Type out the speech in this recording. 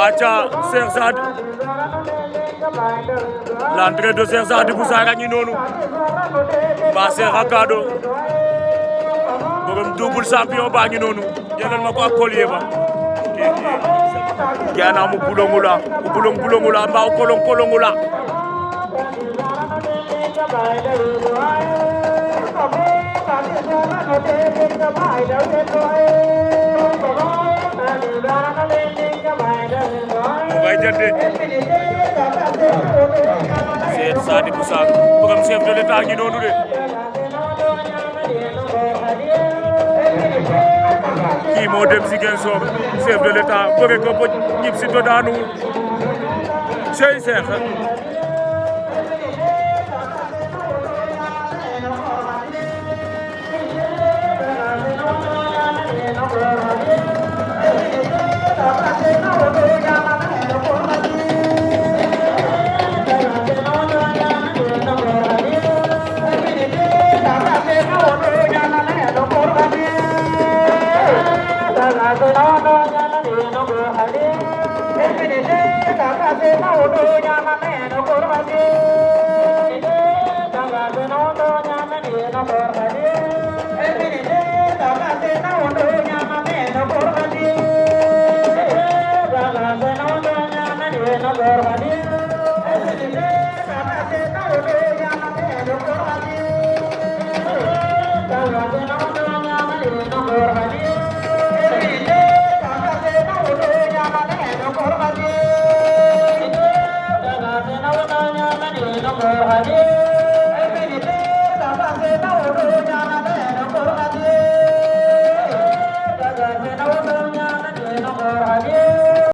aca Cheikh Sadibou l'entrée de Cheikh Sadibou Sarr a ngi noonu mbaa Cheikh a gado borom double champion baa ngi noonu jëlal ma ko ak collier ba gana mu bulongula mbaa o kolongula ngay jënde Cheikh Sadibou Sarr borom chef de l'État ngi noonu de kii moo dem Ziguinchor chef de l'État bëre ko ba ñib si to daanuwul cey Cheikh Hare